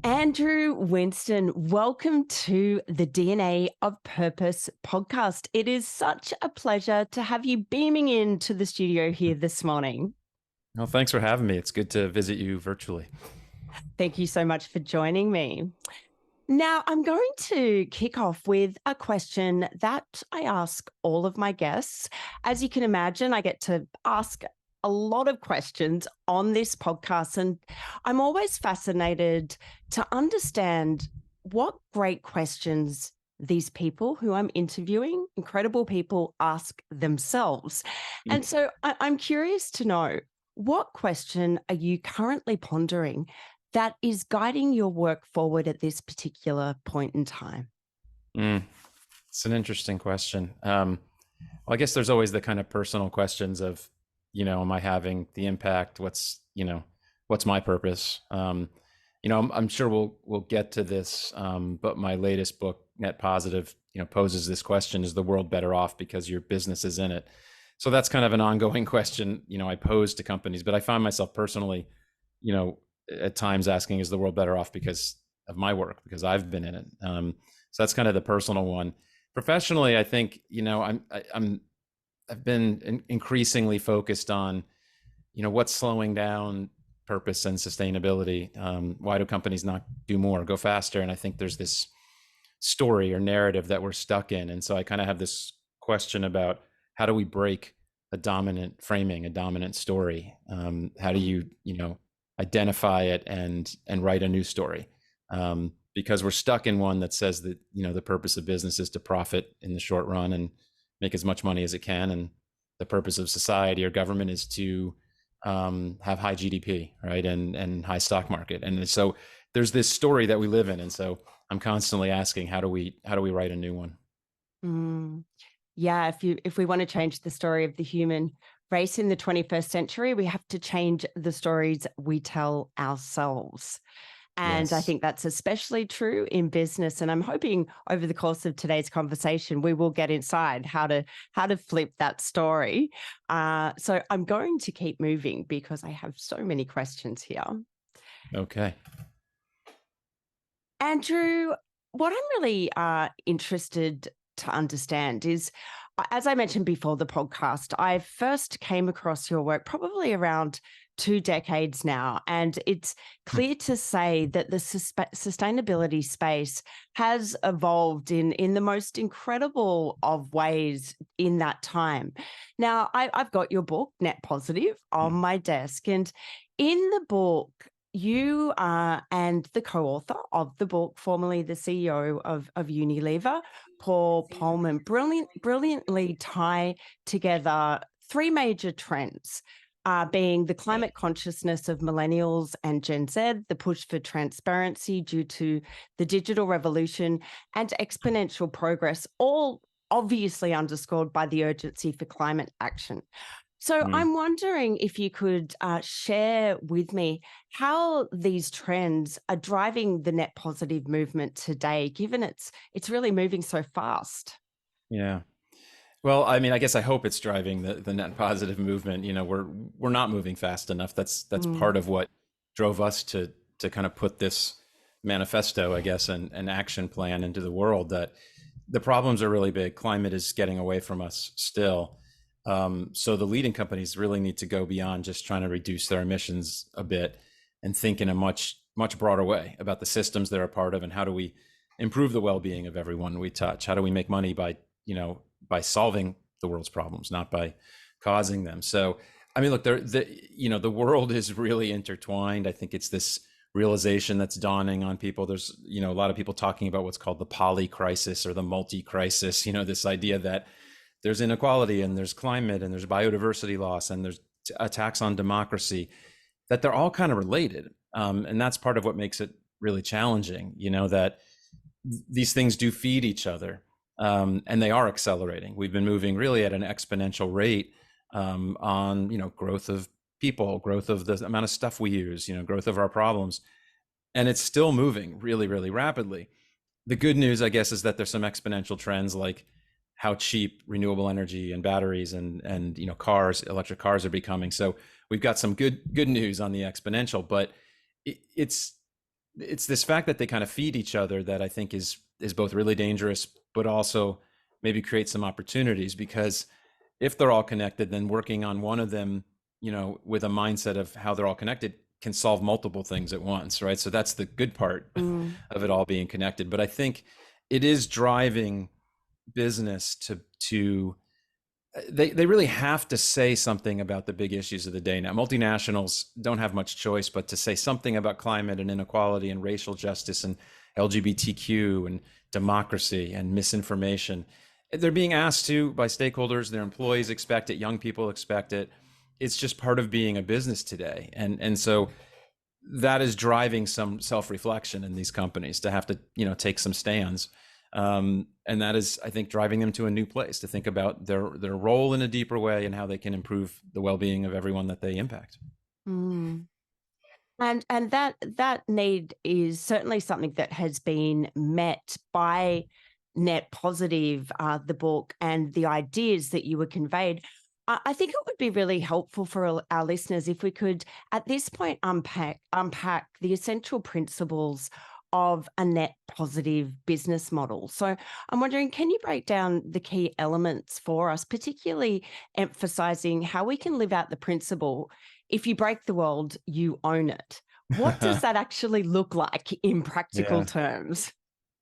Andrew Winston, welcome to the DNA of Purpose podcast. It is such a pleasure to have you beaming into the studio here this morning. Well, thanks for having me. It's good to visit you virtually. Thank you so much for joining me. Now, I'm going to kick off with a question that I ask all of my guests. As you can imagine, I get to ask a lot of questions on this podcast, and I'm always fascinated to understand what great questions these people who I'm interviewing, incredible people, ask themselves. And so I'm curious to know, what question are you currently pondering that is guiding your work forward at this particular point in time? It's an interesting question. Well, I guess there's always the kind of personal questions of, am I having the impact? What's my purpose? I'm sure we'll get to this, but my latest book, Net Positive, poses this question: is the world better off because your business is in it? So that's kind of an ongoing question, I pose to companies, but I find myself personally, at times asking, is the world better off because of my work, because I've been in it? So that's kind of the personal one. Professionally, I think, I've been increasingly focused on, what's slowing down purpose and sustainability. Why do companies not do more, go faster? And I think there's this story or narrative that we're stuck in. And so I kind of have this question about, how do we break a dominant framing, a dominant story? How do you, identify it and write a new story? Because we're stuck in one that says that, the purpose of business is to profit in the short run and make as much money as it can. And the purpose of society or government is to have high GDP, right? And high stock market. And so there's this story that we live in. And so I'm constantly asking, how do we write a new one? Yeah, if we want to change the story of the human race in the 21st century, we have to change the stories we tell ourselves. And I Yes. think that's especially true in business. And I'm hoping over the course of today's conversation, we will get inside how to flip that story. So I'm going to keep moving because I have so many questions here. Okay. Andrew, what I'm really interested to understand is, as I mentioned before the podcast, I first came across your work probably around 2 decades now, and it's clear to say that the sustainability space has evolved in the most incredible of ways in that time. Now, I've got your book, Net Positive, on my desk, and in the book, you and the co-author of the book, formerly the CEO of Unilever, Paul Polman, brilliantly tie together three major trends, being the climate consciousness of millennials and Gen Z, the push for transparency due to the digital revolution, and exponential progress, all obviously underscored by the urgency for climate action. So I'm wondering if you could share with me how these trends are driving the net positive movement today, given it's really moving so fast. Yeah. Well, I mean, I guess I hope it's driving the net positive movement. We're not moving fast enough. That's part of what drove us to kind of put this manifesto, I guess, and action plan into the world. That the problems are really big. Climate is getting away from us still. So the leading companies really need to go beyond just trying to reduce their emissions a bit and think in a much broader way about the systems they're a part of, and how do we improve the well-being of everyone we touch? How do we make money by solving the world's problems, not by causing them? So, I mean, look, the world is really intertwined. I think it's this realization that's dawning on people. There's, a lot of people talking about what's called the poly crisis or the multi crisis, this idea that there's inequality and there's climate and there's biodiversity loss and there's attacks on democracy, that they're all kind of related. And that's part of what makes it really challenging, that these things do feed each other. And they are accelerating. We've been moving really at an exponential rate on, growth of people, growth of the amount of stuff we use, growth of our problems. And it's still moving really, really rapidly. The good news, I guess, is that there's some exponential trends, like how cheap renewable energy and batteries and electric cars are becoming. So we've got some good news on the exponential, but it's it's this fact that they kind of feed each other that I think is both really dangerous, but also maybe create some opportunities, because if they're all connected, then working on one of them, with a mindset of how they're all connected can solve multiple things at once, right? So that's the good part of it all being connected. But I think it is driving business to they really have to say something about the big issues of the day now. Multinationals don't have much choice but to say something about climate and inequality and racial justice and LGBTQ and democracy and misinformation. They're being asked to by stakeholders. Their employees expect it. Young people expect it. It's just part of being a business today. And so that is driving some self-reflection in these companies to have to, take some stands. And that is, I think, driving them to a new place to think about their role in a deeper way and how they can improve the well-being of everyone that they impact. Mm. And that need is certainly something that has been met by Net Positive, the book, and the ideas that you were conveyed. I think it would be really helpful for our listeners if we could, at this point, unpack the essential principles of a net positive business model. So I'm wondering, can you break down the key elements for us, particularly emphasizing how we can live out the principle, if you break the world, you own it? What does that actually look like in practical terms?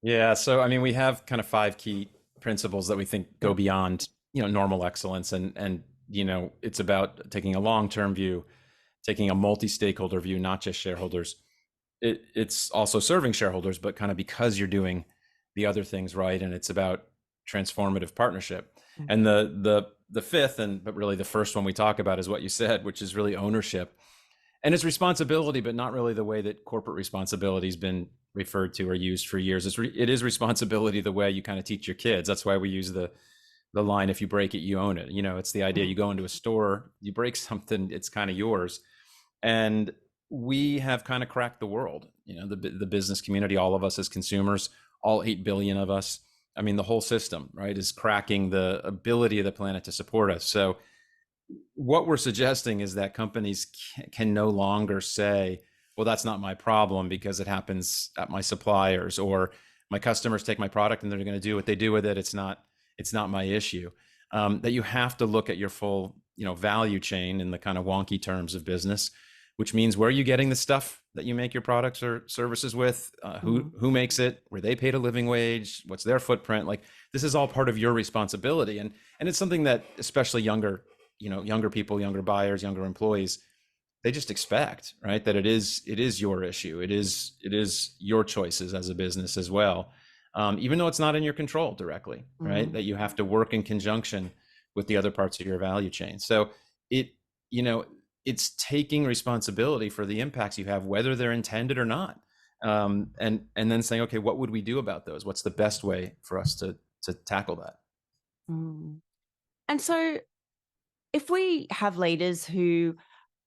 Yeah. So, I mean, we have kind of 5 key principles that we think go beyond, normal excellence. And, it's about taking a long-term view, taking a multi-stakeholder view, not just shareholders. It's also serving shareholders, but kind of because you're doing the other things right. And it's about transformative partnership. And the fifth, but really the first one we talk about is what you said, which is really ownership. And it's responsibility, but not really the way that corporate responsibility has been referred to or used for years. It is responsibility the way you kind of teach your kids. That's why we use the line, if you break it, you own it. It's the idea, you go into a store, you break something, it's kind of yours. And we have kind of cracked the world, the business community, all of us as consumers, all 8 billion of us. I mean, the whole system, right, is cracking the ability of the planet to support us. So what we're suggesting is that companies can no longer say, well, that's not my problem because it happens at my suppliers, or my customers take my product and they're going to do what they do with it. It's not my issue. That you have to look at your full, value chain in the kind of wonky terms of business, which means, where are you getting the stuff that you make your products or services with? Who makes it? Were they paid a living wage? What's their footprint? Like, this is all part of your responsibility. And it's something that especially younger people, younger buyers, younger employees, they just expect, right? That it is your issue. It is your choices as a business as well. Even though it's not in your control directly, right? That you have to work in conjunction with the other parts of your value chain. So it's taking responsibility for the impacts you have, whether they're intended or not. And then saying, okay, what would we do about those? What's the best way for us to tackle that? And so if we have leaders who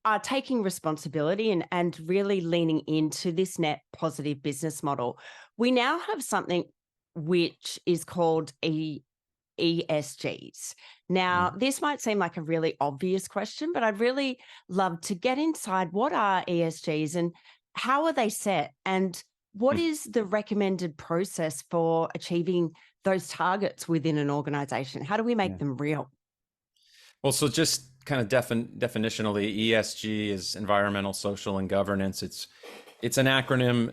are taking responsibility and really leaning into this net positive business model, we now have something which is called ESGs. Now, this might seem like a really obvious question, but I'd really love to get inside, what are ESGs and how are they set? And what is the recommended process for achieving those targets within an organization? How do we make them real? Well, so just kind of definitionally, ESG is environmental, social, and governance. It's an acronym,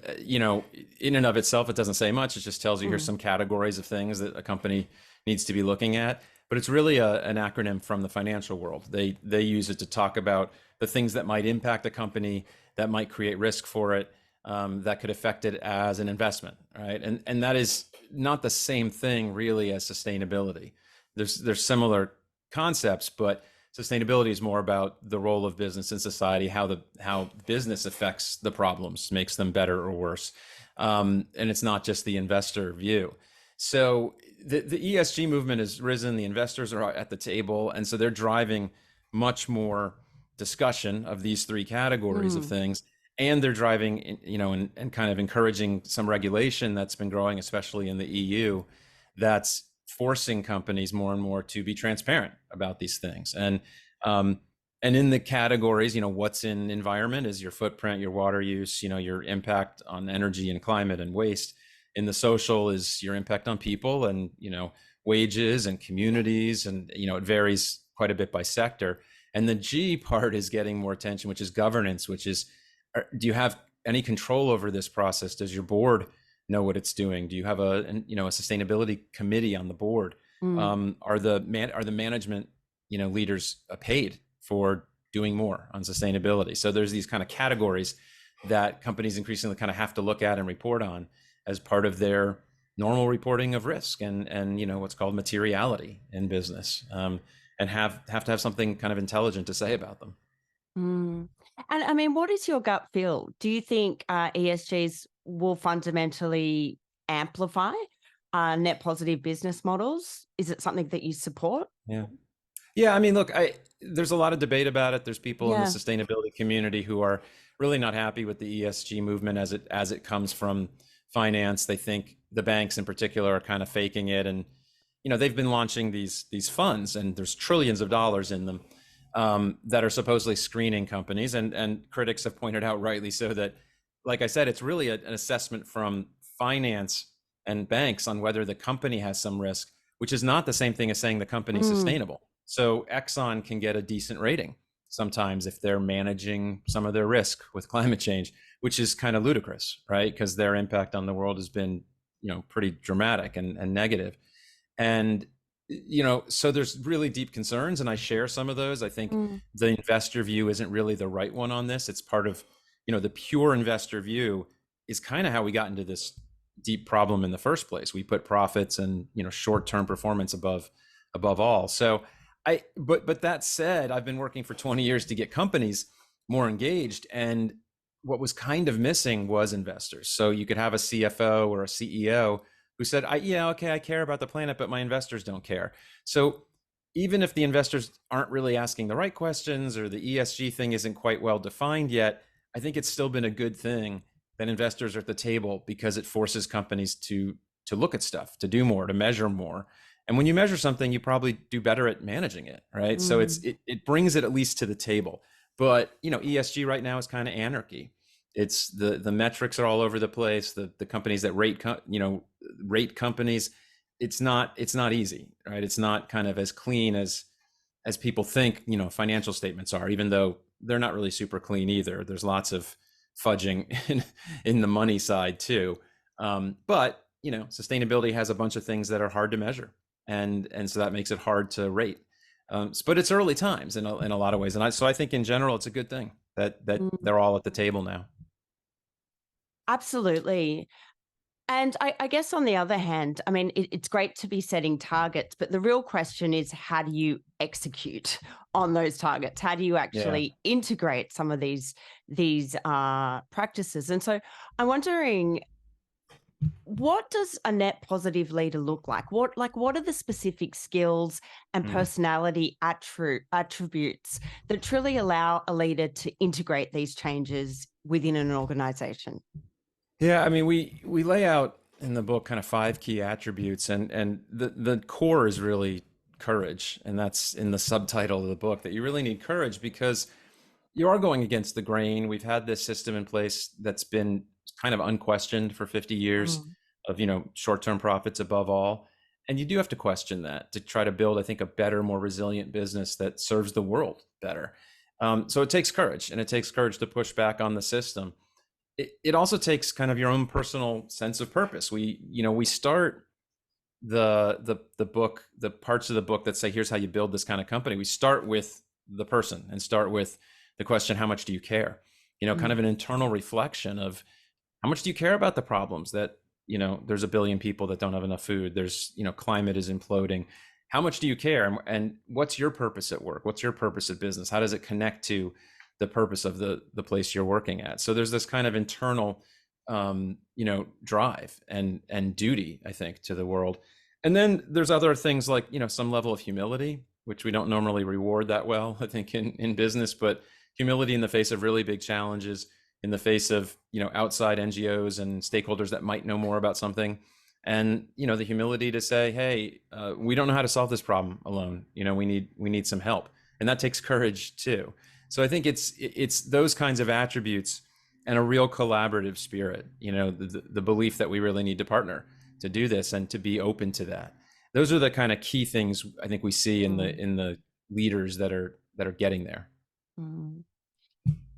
in and of itself, it doesn't say much. It just tells you here's some categories of things that a company needs to be looking at. But it's really an acronym from the financial world. They use it to talk about the things that might impact a company, that might create risk for it, that could affect it as an investment, right? And that is not the same thing really as sustainability. There's similar concepts, but sustainability is more about the role of business in society, how business affects the problems, makes them better or worse. And it's not just the investor view. So the ESG movement has risen, the investors are at the table, and so they're driving much more discussion of these 3 categories of things. And they're driving, and kind of encouraging some regulation that's been growing, especially in the EU, that's forcing companies more and more to be transparent about these things. And And in the categories, what's in environment is your footprint, your water use, your impact on energy and climate and waste. In the social is your impact on people and, wages and communities. And, it varies quite a bit by sector. And the G part is getting more attention, which is governance, which is, do you have any control over this process? Does your board know what it's doing? Do you have a sustainability committee on the board? Are the management, leaders paid for doing more on sustainability? So there's these kind of categories that companies increasingly kind of have to look at and report on as part of their normal reporting of risk and what's called materiality in business, and have to have something kind of intelligent to say about them. And I mean, what is your gut feel? Do you think ESGs will fundamentally amplify net positive business models? Is it something that you support? Yeah. I mean, look, there's a lot of debate about it. There's people in the sustainability community who are really not happy with the ESG movement as it comes from finance. They think the banks in particular are kind of faking it, and they've been launching these funds, and there's trillions of dollars in them that are supposedly screening companies, and critics have pointed out, rightly so, that, like I said, it's really an assessment from finance and banks on whether the company has some risk, which is not the same thing as saying the company's sustainable. So Exxon can get a decent rating sometimes if they're managing some of their risk with climate change, which is kind of ludicrous, right? Because their impact on the world has been, pretty dramatic and negative. And, so there's really deep concerns, and I share some of those. I think the investor view isn't really the right one on this. It's part of, the pure investor view is kind of how we got into this deep problem in the first place. We put profits and, short-term performance above all. So but that said, I've been working for 20 years to get companies more engaged, and what was kind of missing was investors. So you could have a CFO or a CEO who said, I care about the planet, but my investors don't care. So even if the investors aren't really asking the right questions, or the ESG thing isn't quite well defined yet, I think it's still been a good thing that investors are at the table, because it forces companies to look at stuff, to do more, to measure more. And when you measure something, you probably do better at managing it, right? So it brings it at least to the table. But ESG right now is kind of anarchy. It's the metrics are all over the place. The companies that rate companies, it's not easy, right? It's not kind of as clean as people think financial statements are, even though they're not really super clean either. There's lots of fudging in the money side too. But sustainability has a bunch of things that are hard to measure, and so that makes it hard to rate. But it's early times in a lot of ways, and so I think in general it's a good thing that they're all at the table now. Absolutely. And I guess on the other hand, I mean, it's great to be setting targets, but the real question is, how do you execute on those targets? How do you actually integrate some of these practices? And so I'm wondering, what does a net positive leader look like? What are the specific skills and personality attributes that truly allow a leader to integrate these changes within an organization? Yeah, I mean, we lay out in the book kind of 5 key attributes, and the core is really courage, and that's in the subtitle of the book, that you really need courage because you are going against the grain. We've had this system in place that's been kind of unquestioned for 50 years of short-term profits above all, and you do have to question that to try to build, I think, a better, more resilient business that serves the world better. So it takes courage, and it takes courage to push back on the system. It also takes kind of your own personal sense of purpose. We start the book, the parts of the book that say, here's how you build this kind of company. We start with the person and start with the question, how much do you care? Kind of an internal reflection of how much do you care about the problems that, there's 1 billion people that don't have enough food. There's, climate is imploding. How much do you care? And what's your purpose at work? What's your purpose at business? How does it connect to the purpose of the place you're working at? So there's this kind of internal, drive and duty, I think, to the world. And then there's other things like, some level of humility, which we don't normally reward that well, I think, in business, but humility in the face of really big challenges, in the face of, outside NGOs and stakeholders that might know more about something. And, the humility to say, hey, we don't know how to solve this problem alone. We need some help. and that takes courage too. So I think it's those kinds of attributes and a real collaborative spirit, the belief that we really need to partner to do this and to be open to that. Those are the kind of key things I think we see in the leaders that are getting there.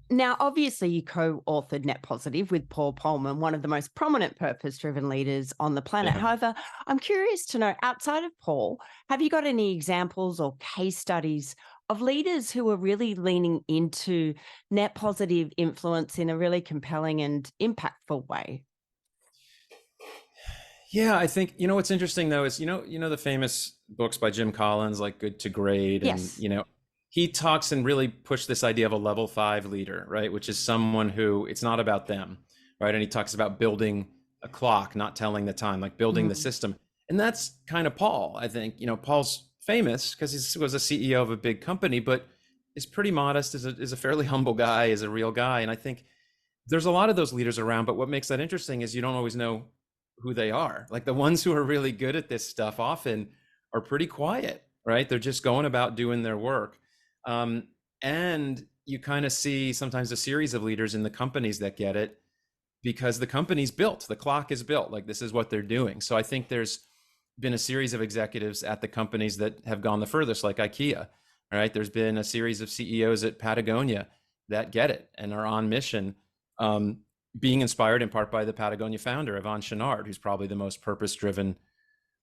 Now, obviously, you co-authored Net Positive with Paul Polman, one of the most prominent purpose-driven leaders on the planet. Yeah. However, I'm curious to know, outside of Paul, have you got any examples or case studies of leaders who are really leaning into net positive influence in a really compelling and impactful way? Yeah, I think, what's interesting though is, the famous books by Jim Collins, like Good to Great, Yes. and, he talks and really pushed this idea of a level 5 leader, right? Which is someone who it's not about them, right? And he talks about building a clock, not telling the time, like building the system. And that's kind of Paul. I think, Paul's famous because he was a CEO of a big company, but is pretty modest, is a fairly humble guy, is a real guy. And I think there's a lot of those leaders around, but what makes that interesting is you don't always know who they are. Like the ones who are really good at this stuff often are pretty quiet, right? They're just going about doing their work. And you kind of see sometimes a series of leaders in the companies that get it because the company's built, the clock is built, like this is what they're doing. So I think there's been a series of executives at the companies that have gone the furthest, like IKEA, right? There's been a series of CEOs at Patagonia that get it and are on mission, being inspired in part by the Patagonia founder, Yvon Chouinard, who's probably the most purpose-driven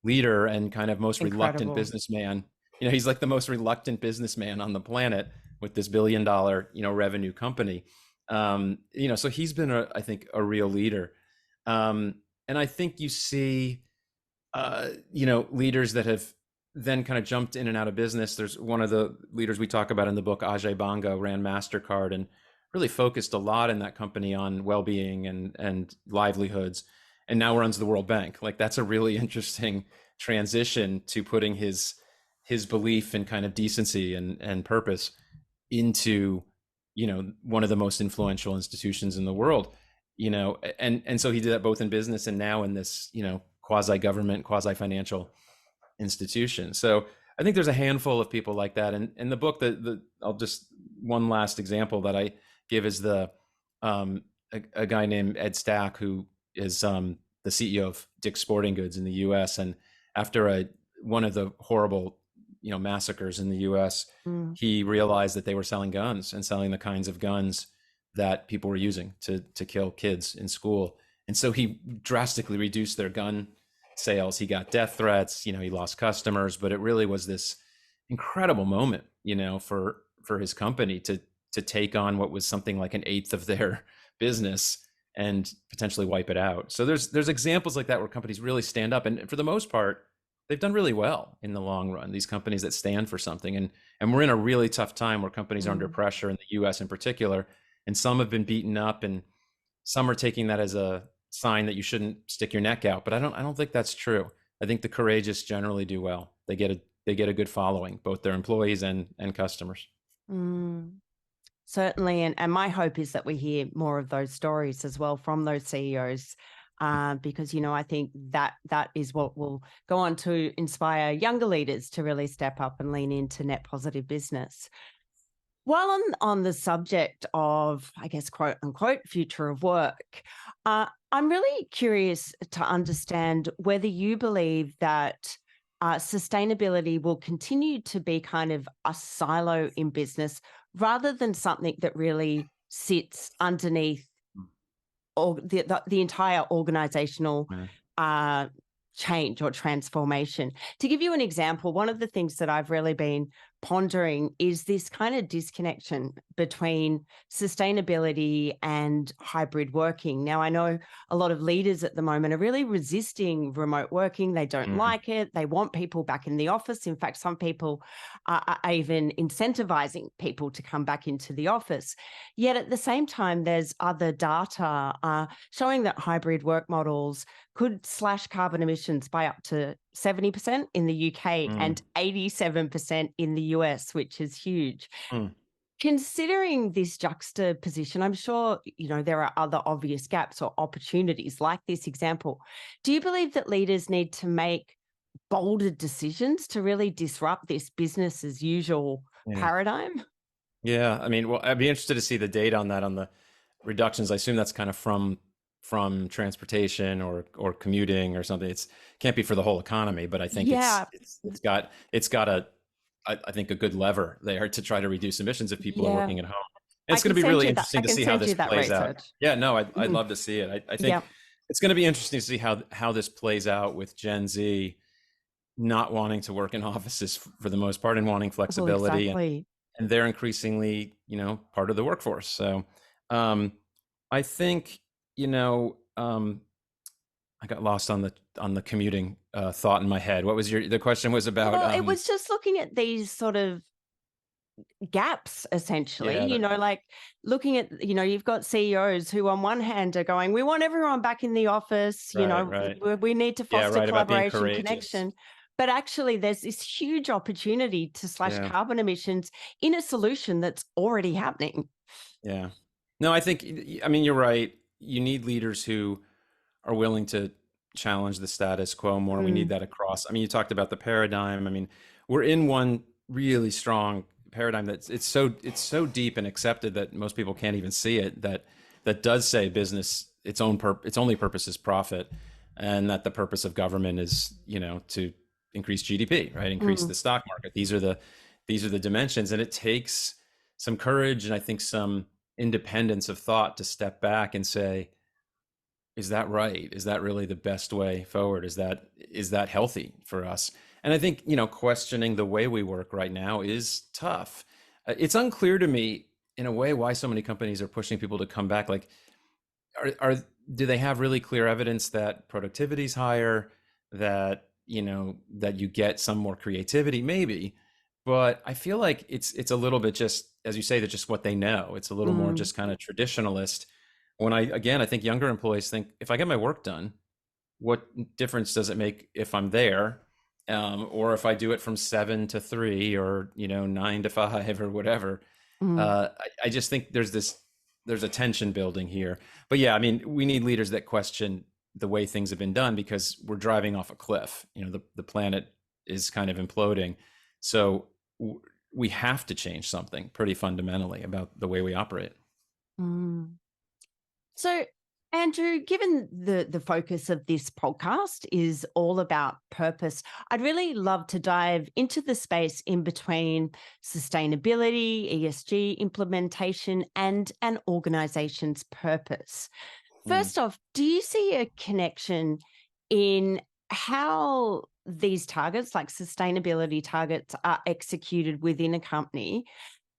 leader and kind of most reluctant businessman. He's like the most reluctant businessman on the planet with this $1 billion, revenue company. So he's been, I think, a real leader. And I think you see, leaders that have then kind of jumped in and out of business. There's one of the leaders we talk about in the book, Ajay Banga, ran MasterCard and really focused a lot in that company on well-being and livelihoods, and now runs the World Bank. Like that's a really interesting transition to putting his belief in kind of decency and purpose into, one of the most influential institutions in the world, and so he did that both in business and now in this, quasi-government, quasi-financial institution. So I think there's a handful of people like that. And in the book, I'll just, one last example that I give is a guy named Ed Stack, who is the CEO of Dick's Sporting Goods in the US. And after one of the horrible massacres in the US, he realized that they were selling guns and selling the kinds of guns that people were using to kill kids in school. And so he drastically reduced their gun sales. He got death threats, he lost customers, but it really was this incredible moment, for his company to take on what was something like 1/8 of their business and potentially wipe it out. So there's examples like that where companies really stand up, and for the most part, they've done really well in the long run, these companies that stand for something. And we're in a really tough time where companies are under pressure in the US in particular, and some have been beaten up and some are taking that as a sign that you shouldn't stick your neck out. But I don't think that's true. I think the courageous generally do well. They get a good following, both their employees and customers. Certainly. And my hope is that we hear more of those stories as well from those CEOs, because, I think that is what will go on to inspire younger leaders to really step up and lean into net positive business. While on the subject of, I guess, quote unquote, future of work, I'm really curious to understand whether you believe that sustainability will continue to be kind of a silo in business rather than something that really sits underneath the entire organizational change or transformation. To give you an example, one of the things that I've really been pondering is this kind of disconnection between sustainability and hybrid working. Now, I know a lot of leaders at the moment are really resisting remote working. They don't like it. They want people back in the office. In fact, some people are even incentivizing people to come back into the office. Yet at the same time, there's other data showing that hybrid work models could slash carbon emissions by up to 70% in the UK and 87% in the US, which is huge. Considering this juxtaposition, I'm sure, there are other obvious gaps or opportunities like this example. Do you believe that leaders need to make bolder decisions to really disrupt this business as usual Yeah. paradigm? Yeah. I mean, well, I'd be interested to see the data on that, on the reductions. I assume that's kind of from transportation or commuting or something. It's can't be for the whole economy, but I think Yeah, it's got a I think a good lever there to try to reduce emissions if people are yeah. working at home. And it's going to be really I interesting to can see how send this you that plays out. research. Yeah, no, I'd Mhm. love to see it. I think Yeah. it's going to be interesting to see how this plays out with Gen Z not wanting to work in offices for the most part and wanting Well, flexibility, exactly. and they're increasingly, part of the workforce. So um, I think, I got lost on the commuting thought in my head. What was the question was about? Well, it was just looking at these sort of gaps, essentially, Yeah, like looking at, you've got CEOs who on one hand are going, we want everyone back in the office, right. we need to Yeah, foster right, about being collaboration, courageous. connection. But actually, there's this huge opportunity to slash Yeah, carbon emissions in a solution that's already happening. yeah. No, I think, I mean, you're right. You need leaders who are willing to challenge the status quo more. We need Mm, that across. I mean, you talked about the paradigm. I mean, we're in one really strong paradigm that's it's so deep and accepted that most people can't even see it. That does say business its only purpose is profit, and that the purpose of government is to increase GDP, right? Increase mm, the stock market. These are the dimensions, and it takes some courage and I think some independence of thought to step back and say, is that right? Is that really the best way forward? Is that healthy for us? And I think, questioning the way we work right now is tough. It's unclear to me in a way why so many companies are pushing people to come back. Like, are do they have really clear evidence that productivity is higher, that you get some more creativity? Maybe, but I feel like it's a little bit, just as you say, that's just what they know. It's a little more mm, just kind of traditionalist. I think younger employees think, if I get my work done, what difference does it make if I'm there, or if I do it from 7 to 3, or 9 to 5, or whatever. mm. I just think there's a tension building here. But yeah, I mean, we need leaders that question the way things have been done, because we're driving off a cliff. The planet is kind of imploding. So we have to change something pretty fundamentally about the way we operate. Mm. So, Andrew, given the focus of this podcast is all about purpose, I'd really love to dive into the space in between sustainability, ESG implementation, and an organization's purpose. Mm, First off, do you see a connection in how these targets, like sustainability targets, are executed within a company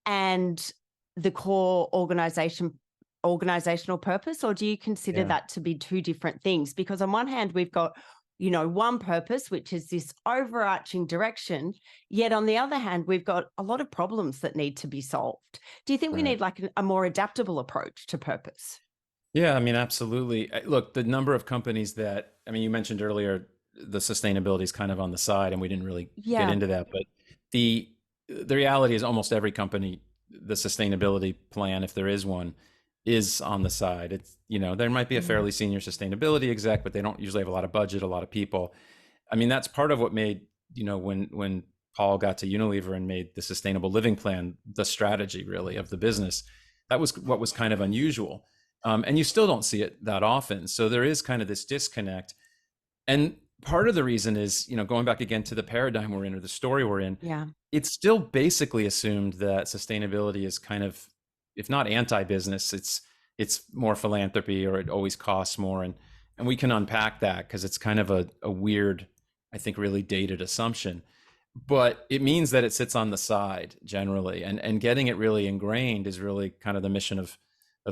and the core organizational purpose, or do you consider yeah. that to be two different things? Because on one hand, we've got, one purpose, which is this overarching direction, yet on the other hand, we've got a lot of problems that need to be solved. Do you think we Right. need like a more adaptable approach to purpose? Yeah, I mean, absolutely. Look, the number of companies I mean, you mentioned earlier, the sustainability is kind of on the side, and we didn't really get Yeah. into that. But the reality is, almost every company, the sustainability plan, if there is one, is on the side. There might be a Mm. fairly senior sustainability exec, but they don't usually have a lot of budget, a lot of people. I mean, that's part of what made, when Paul got to Unilever and made the sustainable living plan the strategy, really, of the business. That was what was kind of unusual. And you still don't see it that often. So there is kind of this disconnect. And part of the reason is, going back again to the paradigm we're in, or the story we're in, Yeah. it's still basically assumed that sustainability is kind of, if not anti-business, it's more philanthropy, or it always costs more. And we can unpack that, because it's kind of a weird, I think, really dated assumption. But it means that it sits on the side generally, and getting it really ingrained is really kind of the mission of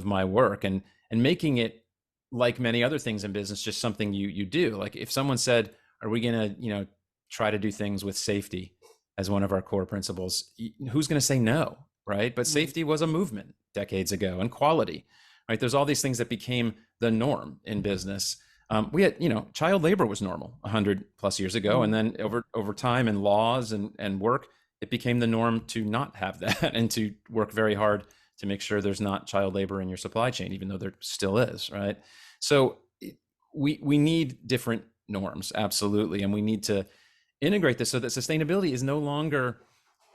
my work, and making it, like many other things in business, just something you do. Like, if someone said, are we going to try to do things with safety as one of our core principles, who's going to say no, right? But Mm. safety was a movement decades ago, and quality, right? There's all these things that became the norm in business. We had, child labor was normal 100 plus years ago, and Mm. then over time, and laws and work, it became the norm to not have that, and to work very hard to make sure there's not child labor in your supply chain, even though there still is, right? So we need different norms, absolutely, and we need to integrate this so that sustainability is no longer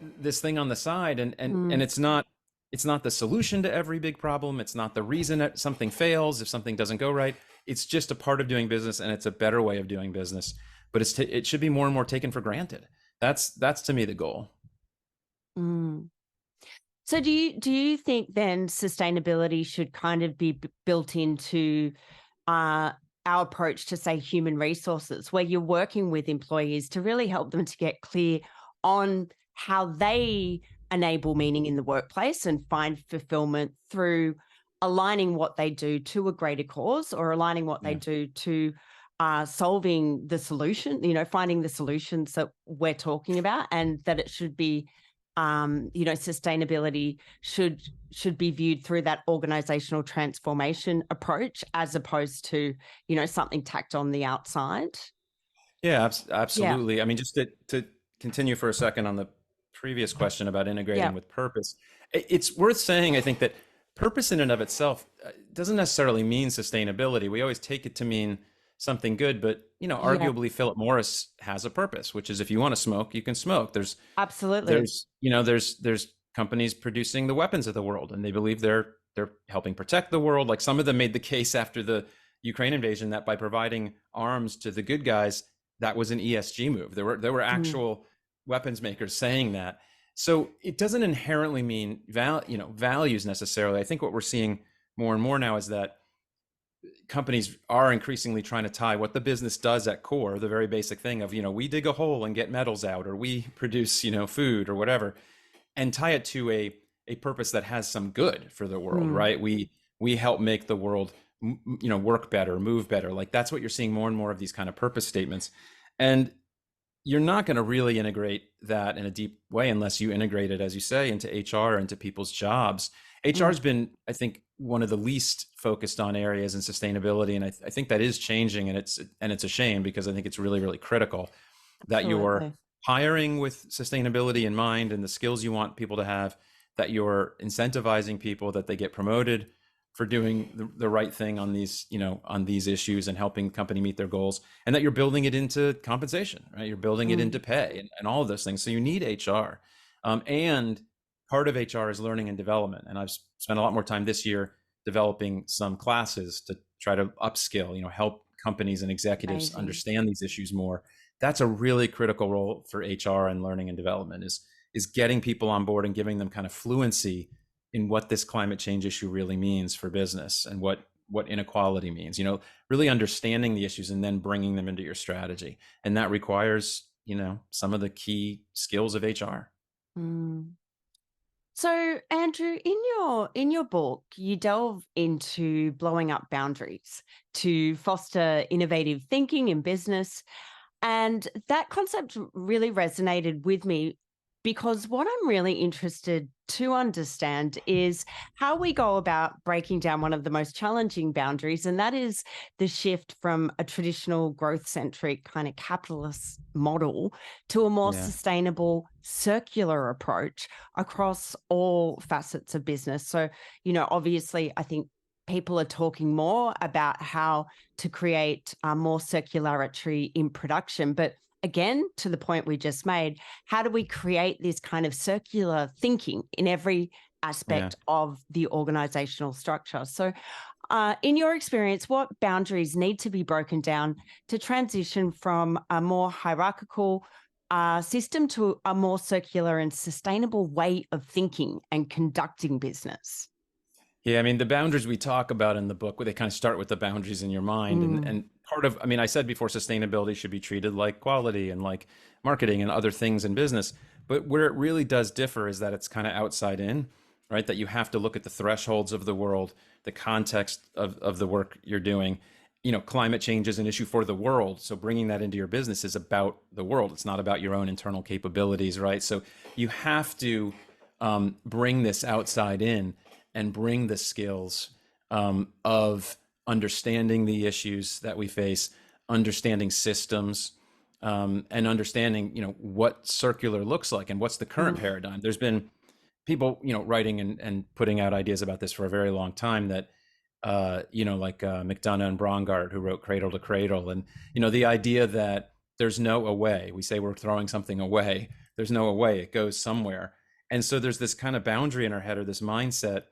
this thing on the side, and it's not the solution to every big problem. It's not the reason that something fails if something doesn't go right. It's just a part of doing business, and it's a better way of doing business. But it should be more and more taken for granted. That's to me the goal. Mm. So do you think then sustainability should kind of be built into our approach to, say, human resources, where you're working with employees to really help them to get clear on how they enable meaning in the workplace and find fulfillment through aligning what they do to a greater cause, or aligning what they Yeah. do to solving the solution, finding the solutions that we're talking about, and that it should be sustainability should be viewed through that organizational transformation approach, as opposed to, something tacked on the outside. Yeah, Yeah. absolutely. I mean, just to continue for a second on the previous question about Yeah. integrating with purpose, it's worth saying, I think, that purpose in and of itself doesn't necessarily mean sustainability. We always take it to mean something good, but Yeah. arguably Philip Morris has a purpose, which is if you want to smoke, you can smoke. Absolutely. There's companies producing the weapons of the world, and they believe they're helping protect the world. Like, some of them made the case after the Ukraine invasion that by providing arms to the good guys, that was an ESG move. There were Mm. actual weapons makers saying that. So it doesn't inherently mean values necessarily. I think what we're seeing more and more now is that companies are increasingly trying to tie what the business does at core, the very basic thing of, we dig a hole and get metals out, or we produce, food or whatever, and tie it to a purpose that has some good for the world, Mm. right? We help make the world, work better, move better. Like, that's what you're seeing more and more of, these kind of purpose statements. And you're not going to really integrate that in a deep way unless you integrate it, as you say, into HR, into people's jobs. HR Mm. has been, I think, one of the least focused on areas in sustainability, and I think that is changing, and it's a shame, because I think it's really, really critical that you're Absolutely. hiring with sustainability in mind and the skills you want people to have, that you're incentivizing people, that they get promoted for doing the right thing on these issues and helping the company meet their goals, and that you're building it into compensation, right? You're building it into Mm. pay, and all of those things. So you need HR, and part of HR is learning and development. And I've spent a lot more time this year developing some classes to try to upskill, help companies and executives Amazing. understand these issues more. That's a really critical role for HR and learning and development, is getting people on board and giving them kind of fluency in what this climate change issue really means for business, and what inequality means, really understanding the issues and then bringing them into your strategy. And that requires, some of the key skills of HR. Mm. So, Andrew, in your book, you delve into blowing up boundaries to foster innovative thinking in business. And that concept really resonated with me, because what I'm really interested to understand is how we go about breaking down one of the most challenging boundaries, and that is the shift from a traditional growth centric kind of capitalist model to a more Yeah. sustainable circular approach across all facets of business. So, obviously, I think people are talking more about how to create more circularity in production. But again, to the point we just made, how do we create this kind of circular thinking in every Yeah. aspect of the organizational structure? So, in your experience, what boundaries need to be broken down to transition from a more hierarchical system to a more circular and sustainable way of thinking and conducting business? Yeah, I mean, the boundaries we talk about in the book, where they kind of start with the boundaries in your mind. And Mm. part of, I mean, I said before, sustainability should be treated like quality and like marketing and other things in business. But where it really does differ is that it's kind of outside in, right? That you have to look at the thresholds of the world, the context of the work you're doing. Climate change is an issue for the world. So bringing that into your business is about the world. It's not about your own internal capabilities, right? So you have to bring this outside in, and bring the skills of understanding the issues that we face, understanding systems, and understanding, what circular looks like and what's the current Mm. paradigm. There's been people, writing and putting out ideas about this for a very long time, that, like McDonough and Brongard, who wrote Cradle to Cradle. And, the idea that there's no away. We say we're throwing something away. There's no away. It goes somewhere. And so there's this kind of boundary in our head, or this mindset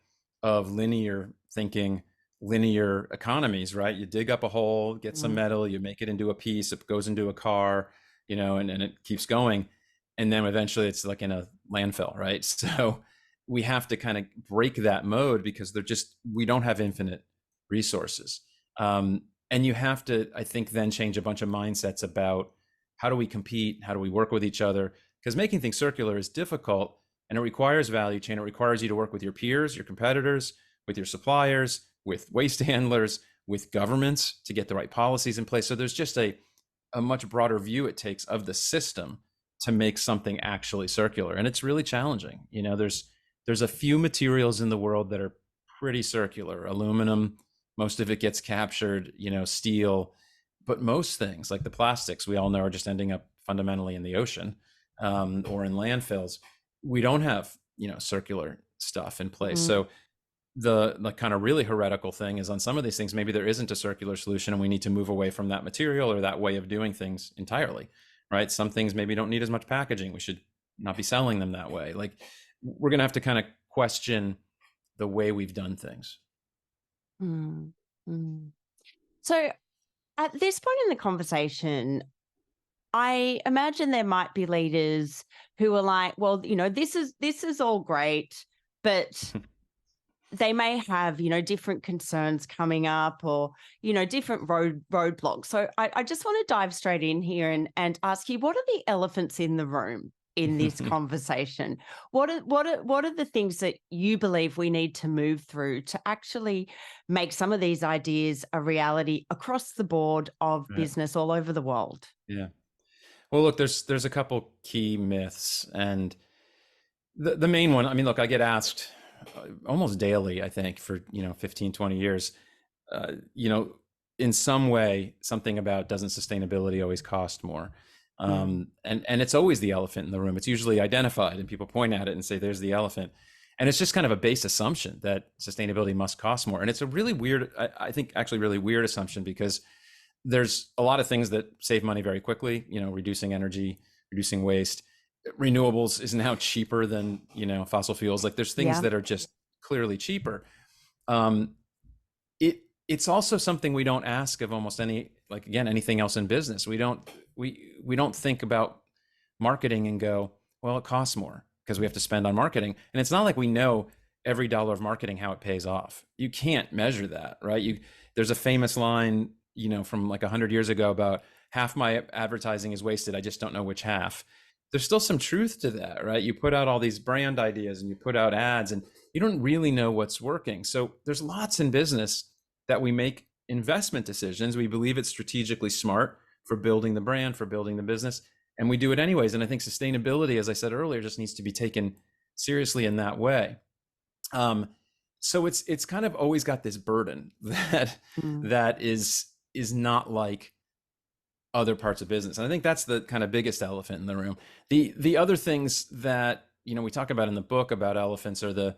of linear thinking, linear economies, right? You dig up a hole, get some metal, you make it into a piece, it goes into a car, and it keeps going. And then eventually it's like in a landfill, right? So we have to kind of break that mode, because we don't have infinite resources. And you have to, I think, then change a bunch of mindsets about how do we compete? How do we work with each other? Because making things circular is difficult, and it requires value chain. It requires you to work with your peers, your competitors, with your suppliers, with waste handlers, with governments to get the right policies in place. So there's just a much broader view it takes of the system to make something actually circular. And it's really challenging. There's a few materials in the world that are pretty circular. Aluminum, most of it gets captured, steel, but most things like the plastics we all know are just ending up fundamentally in the ocean, or in landfills. We don't have, circular stuff in place. So the kind of really heretical thing is, on some of these things, maybe there isn't a circular solution and we need to move away from that material or that way of doing things entirely, right? Some things maybe don't need as much packaging. We should not be selling them that way. Like, we're going to have to kind of question the way we've done things. So at this point in the conversation, I imagine there might be leaders who are like, well, this is all great, but they may have, different concerns coming up, or, different roadblocks. So I just want to dive straight in here and ask you, what are the elephants in the room in this conversation? What are the things that you believe we need to move through to actually make some of these ideas a reality across the board of business all over the world? Yeah. Well, look, there's a couple key myths, and the main one, I mean, look, I get asked almost daily, I think, for 15, 20 years, in some way, something about, doesn't sustainability always cost more? And it's always the elephant in the room. It's usually identified and people point at it and say, there's the elephant. And it's just kind of a base assumption that sustainability must cost more. And it's a really weird, I think actually really weird assumption, because there's a lot of things that save money very quickly, reducing energy, reducing waste. Renewables is now cheaper than, fossil fuels. Like, there's things that are just clearly cheaper. It's also something we don't ask of almost anything else in business. We don't think about marketing and go, well, it costs more because we have to spend on marketing. And it's not like we know every dollar of marketing, how it pays off. You can't measure that, right? There's a famous line, from like 100 years ago about, half my advertising is wasted, I just don't know which half. There's still some truth to that, right? You put out all these brand ideas and you put out ads and you don't really know what's working. So there's lots in business that we make investment decisions. We believe it's strategically smart for building the brand, for building the business, and we do it anyways. And I think sustainability, as I said earlier, just needs to be taken seriously in that way. So it's kind of always got this burden that is not like other parts of business. And I think that's the kind of biggest elephant in the room. The other things that, we talk about in the book about elephants are the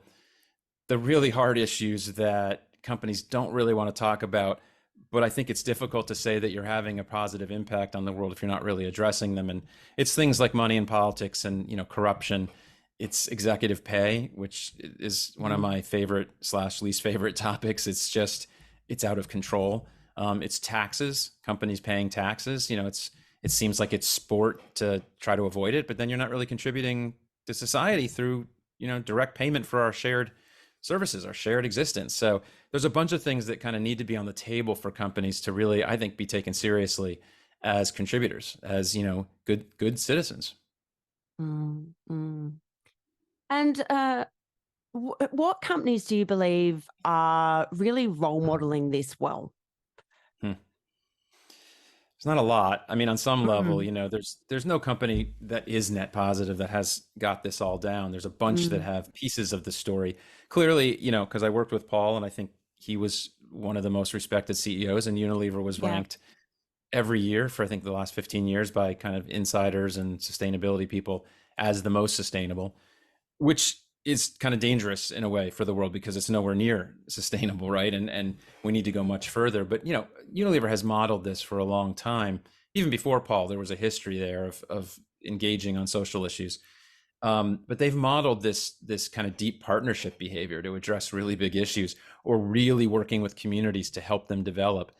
really hard issues that companies don't really want to talk about, but I think it's difficult to say that you're having a positive impact on the world if you're not really addressing them. And it's things like money in politics and, corruption. It's executive pay, which is one of my favorite / least favorite topics. It's out of control. It's taxes, companies paying taxes. It seems like it's sport to try to avoid it, but then you're not really contributing to society through, direct payment for our shared services, our shared existence. So there's a bunch of things that kind of need to be on the table for companies to really, I think, be taken seriously as contributors, as, good citizens. And what companies do you believe are really role modeling this well? It's not a lot. I mean, on some level, there's no company that is net positive that has got this all down. There's a bunch that have pieces of the story. Clearly, because I worked with Paul, and I think he was one of the most respected CEOs, and Unilever was ranked every year for, I think, the last 15 years by kind of insiders and sustainability people as the most sustainable, which is kind of dangerous in a way for the world, because it's nowhere near sustainable, right? And we need to go much further. But Unilever has modeled this for a long time, even before Paul, there was a history there of engaging on social issues. But they've modeled this kind of deep partnership behavior to address really big issues, or really working with communities to help them develop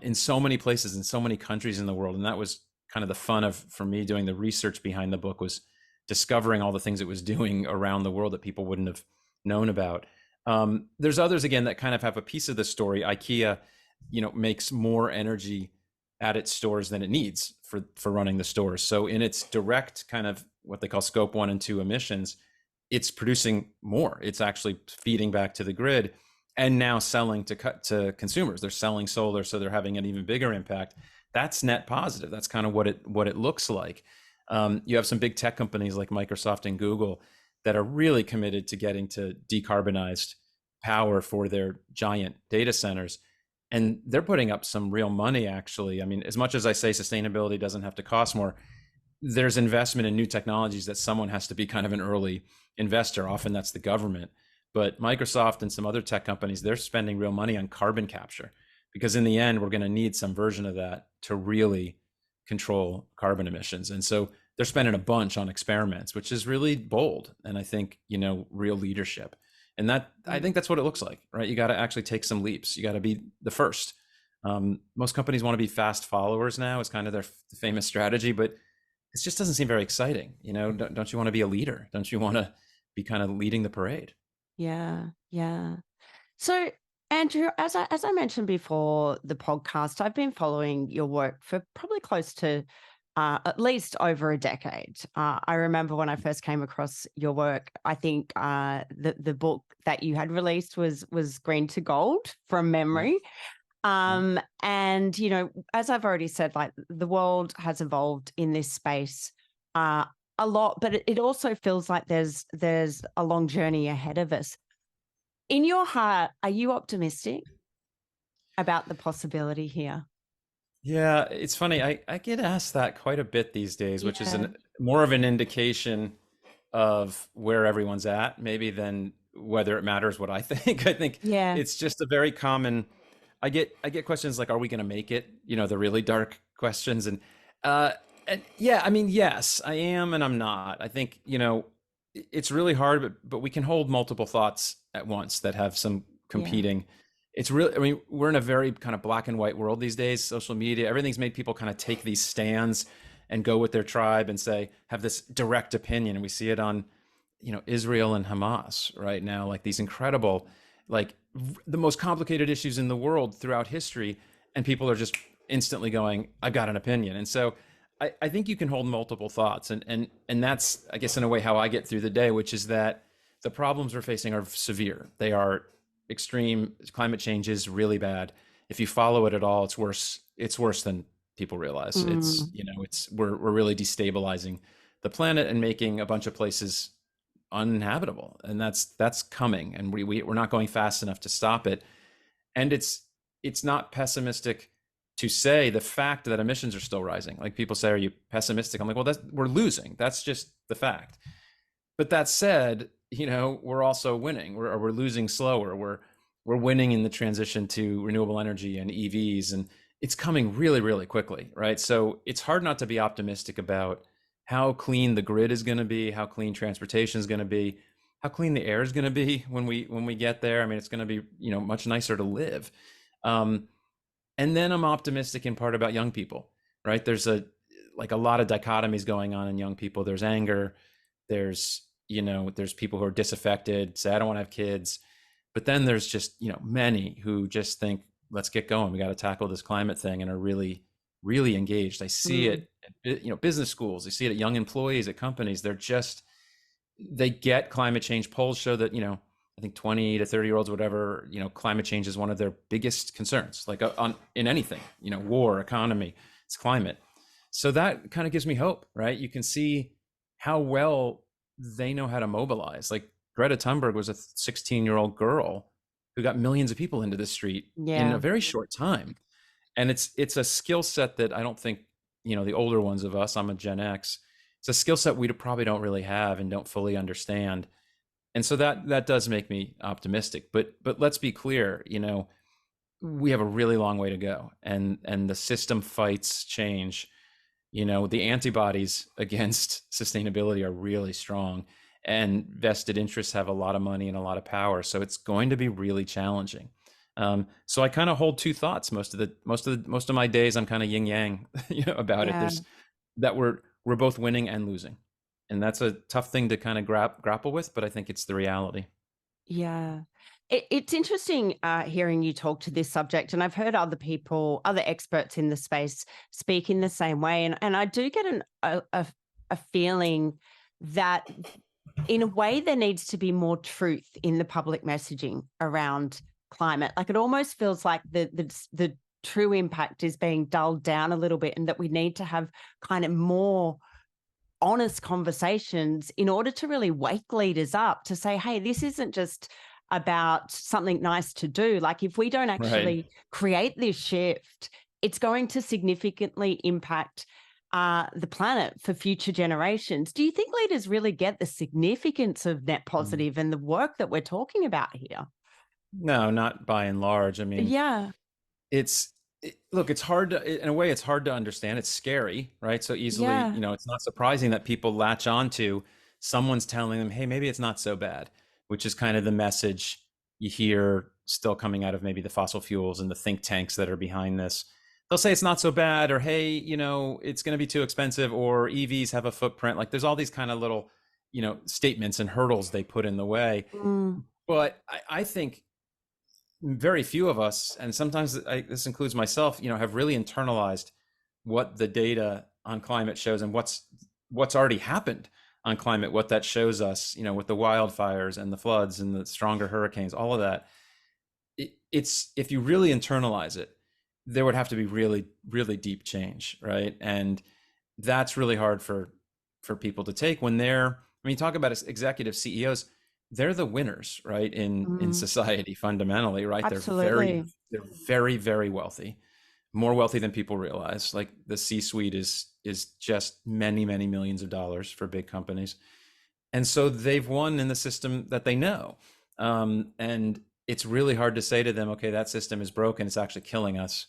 in so many places, in so many countries in the world. And that was kind of the fun of, for me, doing the research behind the book, was discovering all the things it was doing around the world that people wouldn't have known about. There's others, again, that kind of have a piece of the story. IKEA, makes more energy at its stores than it needs for running the stores. So in its direct kind of what they call scope 1 and 2 emissions, it's producing more. It's actually feeding back to the grid and now selling to consumers. They're selling solar, so they're having an even bigger impact. That's net positive. That's kind of what it looks like. You have some big tech companies like Microsoft and Google that are really committed to getting to decarbonized power for their giant data centers. And they're putting up some real money, actually. I mean, as much as I say sustainability doesn't have to cost more, there's investment in new technologies that someone has to be kind of an early investor. Often that's the government. But Microsoft and some other tech companies, they're spending real money on carbon capture, because in the end, we're going to need some version of that to really control carbon emissions. And so they're spending a bunch on experiments, which is really bold. And I think, real leadership. And that, I think that's what it looks like, right? You got to actually take some leaps. You got to be the first. Most companies want to be fast followers now. It's kind of their famous strategy, but it just doesn't seem very exciting. Don't you want to be a leader? Don't you want to be kind of leading the parade? Yeah, yeah. So, Andrew, as I mentioned before the podcast, I've been following your work for probably close to at least over a decade. I remember when I first came across your work, I think the book that you had released was Green to Gold from memory. And, as I've already said, like, the world has evolved in this space a lot, but it also feels like there's a long journey ahead of us. In your heart, are you optimistic about the possibility here? Yeah, it's funny. I get asked that quite a bit these days, which is Yeah. more of an indication of where everyone's at, maybe, than whether it matters what I think. I think Yeah. it's just a very common. I get questions like, "Are we going to make it?" The really dark questions, and yeah, I mean, yes, I am, and I'm not. I think it's really hard, but we can hold multiple thoughts at once that have some Yeah. competing. It's really, I mean, we're in a very kind of black and white world these days. Social media, everything's made people kind of take these stands and go with their tribe and say, have this direct opinion. And we see it on, Israel and Hamas right now, like these incredible, like the most complicated issues in the world throughout history. And people are just instantly going, I've got an opinion. And so I think you can hold multiple thoughts. And that's, I guess, in a way, how I get through the day, which is that the problems we're facing are severe. They are extreme. Climate change is really bad. If you follow it at all, it's worse. It's worse than people realize. It's, we're really destabilizing the planet and making a bunch of places uninhabitable. And that's coming. And we're not going fast enough to stop it. And it's not pessimistic to say the fact that emissions are still rising. Like, people say, are you pessimistic? I'm like, well, we're losing. That's just the fact. But that said, we're also winning. We're losing slower. We're winning in the transition to renewable energy and EVs, and it's coming really, really quickly, right? So it's hard not to be optimistic about how clean the grid is going to be, how clean transportation is going to be, how clean the air is going to be when we get there. I mean, it's going to be much nicer to live. And then I'm optimistic in part about young people, right? There's a lot of dichotomies going on in young people. There's anger. There's people who are disaffected, say, I don't want to have kids. But then there's just, many who just think, let's get going. We got to tackle this climate thing, and are really, really engaged. I see it at, business schools. I see it at young employees at companies. They get climate change. Polls show that, I think 20 to 30-year-olds, whatever, climate change is one of their biggest concerns, like in anything, war, economy, it's climate. So that kind of gives me hope, right? You can see how well they know how to mobilize. Like, Greta Thunberg was a 16-year-old girl who got millions of people into the street in a very short time. And it's a skill set that I don't think, the older ones of us, I'm a Gen X, it's a skill set we probably don't really have and don't fully understand. And so that does make me optimistic. But let's be clear, we have a really long way to go, and the system fights change. The antibodies against sustainability are really strong, and vested interests have a lot of money and a lot of power. So it's going to be really challenging. So I kind of hold two thoughts most of my days. I'm kind of yin yang, about it. Yeah. There's that we're both winning and losing, and that's a tough thing to kind of grapple with. But I think it's the reality. Yeah. It's interesting hearing you talk to this subject, and I've heard other experts in the space speak in the same way, and I do get a feeling that in a way there needs to be more truth in the public messaging around climate. Like it almost feels like the true impact is being dulled down a little bit, and that we need to have kind of more honest conversations in order to really wake leaders up to say, hey, this isn't just about something nice to do. Like if we don't Right. actually create this shift, it's going to significantly impact the planet for future generations. Do you think leaders really get the significance of net Mm. positive and the work that we're talking about here? No, not by and large. I mean, Yeah, look, it's hard in a way, it's hard to understand. It's scary, right? So easily, yeah. it's not surprising that people latch on to someone's telling them, hey, maybe it's not so bad, which is kind of the message you hear still coming out of maybe the fossil fuels and the think tanks that are behind this. They'll say it's not so bad, or hey, it's going to be too expensive, or EVs have a footprint. Like there's all these kind of little, statements and hurdles they put in the way. Mm, But I think very few of us, and sometimes this includes myself, have really internalized what the data on climate shows, and what's already happened on climate, what that shows us, with the wildfires and the floods and the stronger hurricanes, all of that. It's if you really internalize it, there would have to be really, really deep change, right? And that's really hard for people to take when I mean, talk about executive CEOs, they're the winners, right? In mm, society, fundamentally, right? absolutely. They're very, very wealthy, more wealthy than people realize. Like the C-suite is just many, many millions of dollars for big companies. And so they've won in the system that they know. And it's really hard to say to them, okay, that system is broken, it's actually killing us.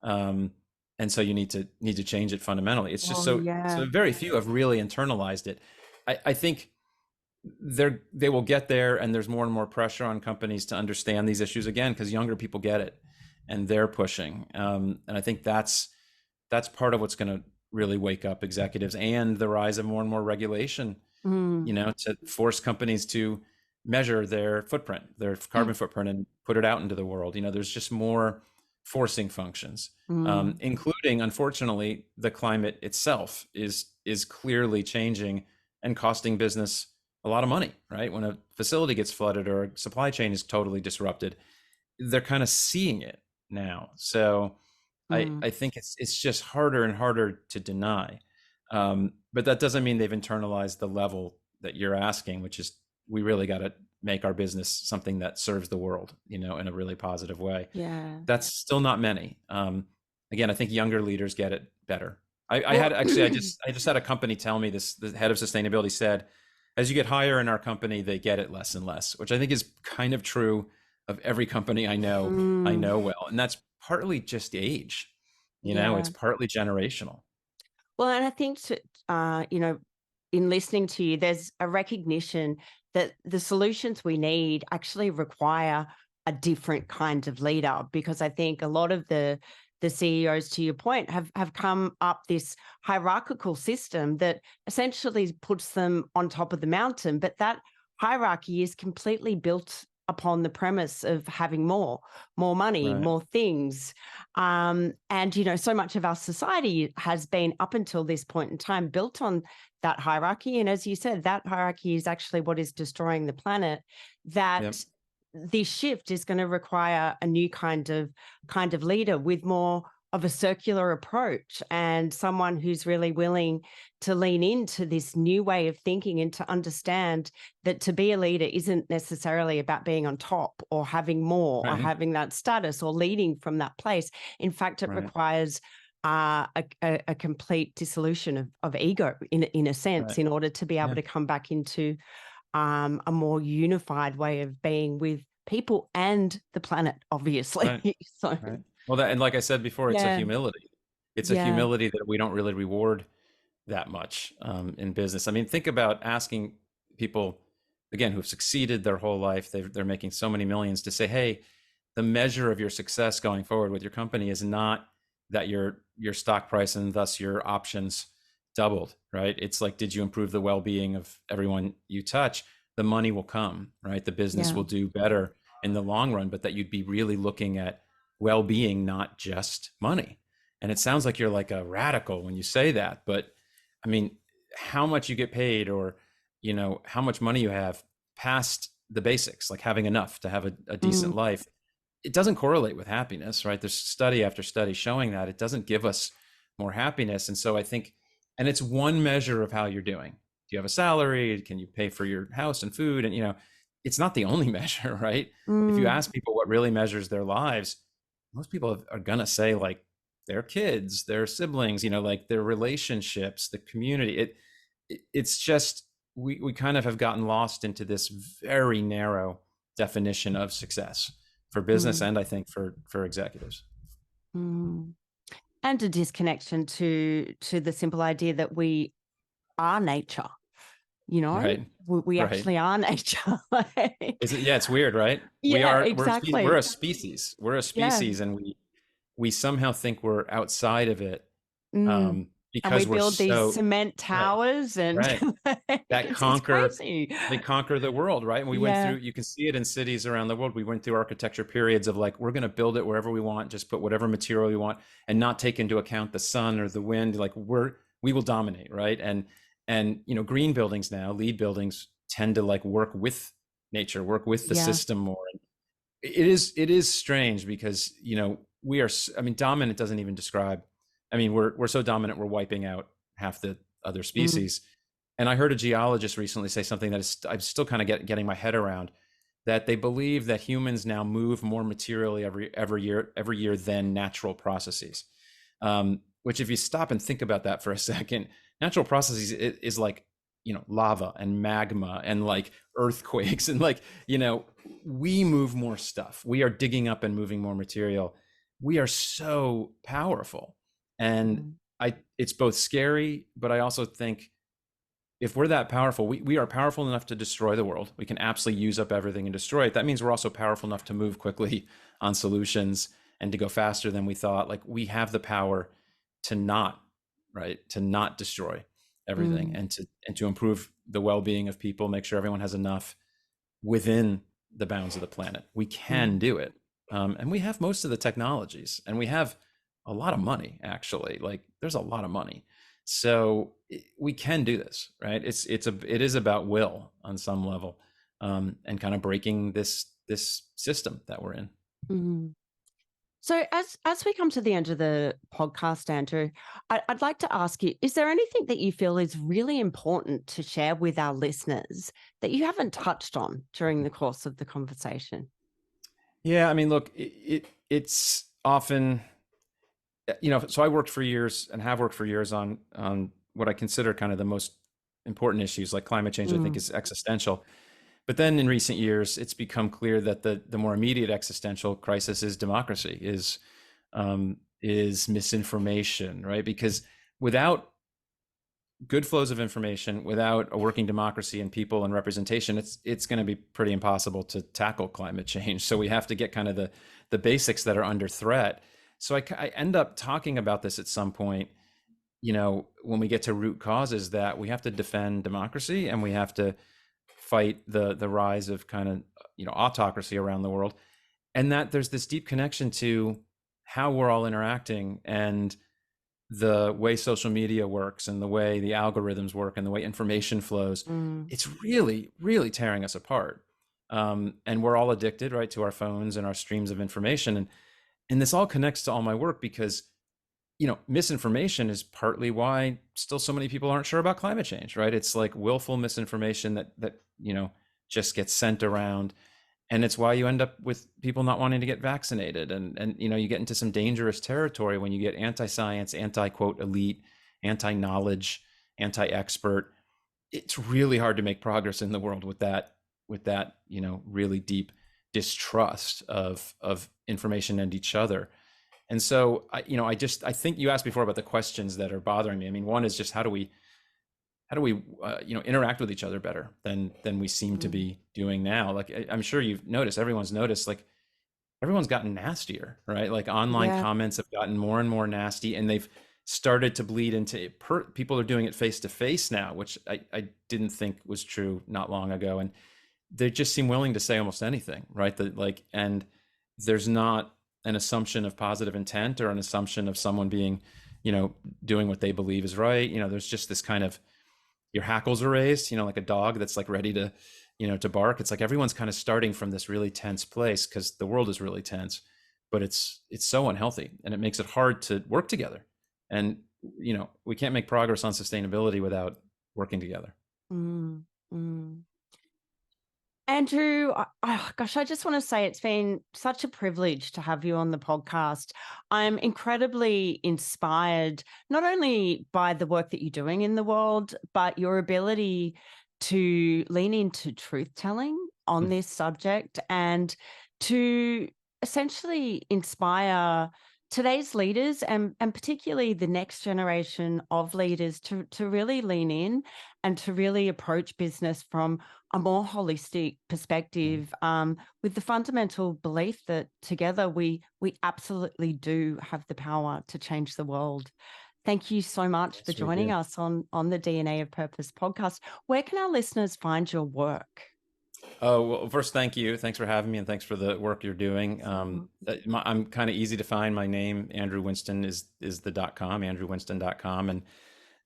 Um, and so you need to change it fundamentally. It's just Oh, so yeah. very few have really internalized it. I think they will get there, and there's more and more pressure on companies to understand these issues again, because younger people get it and they're pushing. And I think that's part of what's going to really wake up executives, and the rise of more and more regulation, Mm, to force companies to measure their footprint, their carbon footprint, and put it out into the world. There's just more forcing functions, mm, including, unfortunately, the climate itself is clearly changing and costing business a lot of money, right? When a facility gets flooded or a supply chain is totally disrupted, they're kind of seeing it now. So mm. I think it's just harder and harder to deny. But that doesn't mean they've internalized the level that you're asking, which is we really got to make our business something that serves the world, in a really positive way. Yeah. That's still not many. Again, I think younger leaders get it better. I Well, had actually, I just had a company tell me this. The head of sustainability said, as you get higher in our company, they get it less and less, which I think is kind of true of every company I know mm, well. And that's partly just age, yeah. it's partly generational. Well, and I think, in listening to you, there's a recognition that the solutions we need actually require a different kind of leader, because I think a lot of the CEOs, to your point, have come up this hierarchical system that essentially puts them on top of the mountain, but that hierarchy is completely built upon the premise of having more money, Right. more things. And, so much of our society has been, up until this point in time, built on that hierarchy. And as you said, that hierarchy is actually what is destroying the planet. Yep. That this shift is going to require a new kind of leader with more of a circular approach, and someone who's really willing to lean into this new way of thinking, and to understand that to be a leader isn't necessarily about being on top or having more or Right. having that status or leading from that place. In fact, it Right. requires a complete dissolution of ego, in a sense, Right. in order to be able Yeah. to come back into a more unified way of being with people and the planet, obviously. Right. So, Right. Well, and like I said before, it's a yeah, humility. It's a yeah. humility that we don't really reward that much in business. I mean, think about asking people, again, who've succeeded their whole life, they're making so many millions, to say, hey, the measure of your success going forward with your company is not that your stock price and thus your options doubled, right? It's like, did you improve the well-being of everyone you touch? The money will come, right? The business Yeah. will do better in the long run, but that you'd be really looking at well-being, not just money. And it sounds like you're like a radical when you say that, but I mean, how much you get paid, or how much money you have, past the basics, like having enough to have a Mm, decent life, it doesn't correlate with happiness, right? There's study after study showing that it doesn't give us more happiness. And so I think, and it's one measure of how you're doing. Do you have a salary? Can you pay for your house and food? And it's not the only measure, right? If you mm, ask people what really measures their lives, most people are gonna say like their kids, their siblings, like their relationships, the community. It's just, we kind of have gotten lost into this very narrow definition of success for business, mm, and I think for executives. mm. And a disconnection to the simple idea that we are nature. Right. We Right. actually are nature. Like, Is it? Yeah, it's weird, right? We yeah, are, we're exactly. a species. We're a Yeah. species, and we somehow think we're outside of it, Mm. And we because we're build these so cement right. towers and Right. That it's conquer crazy. they conquer the world, right? And we went Yeah. through, you can see it in cities around the world. We went through architecture periods of like, we're going to build it wherever we want, just put whatever material we want, and not take into account the sun or the wind. Like, we will dominate, right? And green buildings now, LEED buildings, tend to like work with nature, work with the Yeah. system more. It is strange because we are, I mean, dominant doesn't even describe, I mean, we're so dominant, we're wiping out half the other Mm, species. And I heard a geologist recently say something that is, I'm still kind of getting my head around, that they believe that humans now move more materially every year than natural processes. Which, if you stop and think about that for a second, natural processes is like lava and magma and like earthquakes and like we move more stuff. We are digging up and moving more material. We are so powerful, and mm, it's both scary, but I also think if we're that powerful, we are powerful enough to destroy the world. We can absolutely use up everything and destroy it. That means we're also powerful enough to move quickly on solutions and to go faster than we thought. Like, we have the power to not, right, to not destroy everything, mm, and to improve the well-being of people, make sure everyone has enough within the bounds of the planet. We can mm, do it. And we have most of the technologies, and we have a lot of money, actually. Like, there's a lot of money. So we can do this, right? It is about will on some level, and kind of breaking this system that we're in. mm. So as we come to the end of the podcast, Andrew, I'd like to ask you, is there anything that you feel is really important to share with our listeners that you haven't touched on during the course of the conversation? Yeah, I mean, look, it's often, so I worked for years and have worked for years on what I consider kind of the most important issues, like climate change. I think Mm, is existential. But then in recent years, it's become clear that the more immediate existential crisis is democracy, is misinformation, right? Because without good flows of information, without a working democracy and people and representation, it's going to be pretty impossible to tackle climate change. So we have to get kind of the basics that are under threat. So I end up talking about this at some point, when we get to root causes, that we have to defend democracy, and we have to fight the rise of kind of autocracy around the world, and that there's this deep connection to how we're all interacting, and the way social media works, and the way the algorithms work, and the way information flows. mm, It's really, really tearing us apart. And we're all addicted, right, to our phones and our streams of information. And this all connects to all my work, because misinformation is partly why still so many people aren't sure about climate change, right? It's like willful misinformation that just gets sent around, and it's why you end up with people not wanting to get vaccinated, and you get into some dangerous territory when you get anti-science, anti-quote elite, anti-knowledge, anti-expert. It's really hard to make progress in the world with that really deep distrust of information and each other. And so I think you asked before about the questions that are bothering me. I mean, one is just how do we interact with each other better than we seem to be doing now. Like I'm sure you've noticed, everyone's noticed, like everyone's gotten nastier, right? Like online comments have gotten more and more nasty, and they've started to bleed into people are doing it face to face now, which I didn't think was true not long ago. And they just seem willing to say almost anything, right? And there's not an assumption of positive intent or an assumption of someone being, doing what they believe is right. There's just this kind of, your hackles are raised, like a dog that's like ready to, to bark. It's like everyone's kind of starting from this really tense place because the world is really tense, but it's so unhealthy, and it makes it hard to work together. And, we can't make progress on sustainability without working together. Andrew, gosh, I just want to say it's been such a privilege to have you on the podcast. I'm incredibly inspired, not only by the work that you're doing in the world, but your ability to lean into truth telling on this subject and to essentially inspire today's leaders and particularly the next generation of leaders to really lean in and to really approach business from a more holistic perspective, with the fundamental belief that together we absolutely do have the power to change the world. Thank you so much for joining us on the DNA of Purpose podcast. Where can our listeners find your work? Oh, well, first, thank you. Thanks for having me, and thanks for the work you're doing. I'm kind of easy to find. My name, Andrew Winston, is the .com, andrewwinston.com. And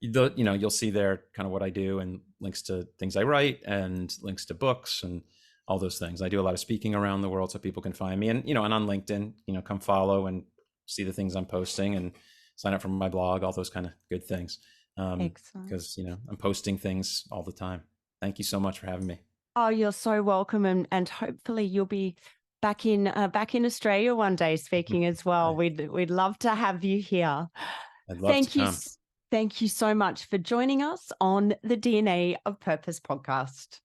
you'll see there kind of what I do and links to things I write and links to books and all those things. I do a lot of speaking around the world so people can find me. And, and on LinkedIn, come follow and see the things I'm posting and sign up for my blog, all those kind of good things. Because, I'm posting things all the time. Thank you so much for having me. Oh, you're so welcome, and hopefully you'll be back in Australia one day speaking as well. We'd love to have you here. I'd love to come. Thank you so much for joining us on the DNA of Purpose podcast.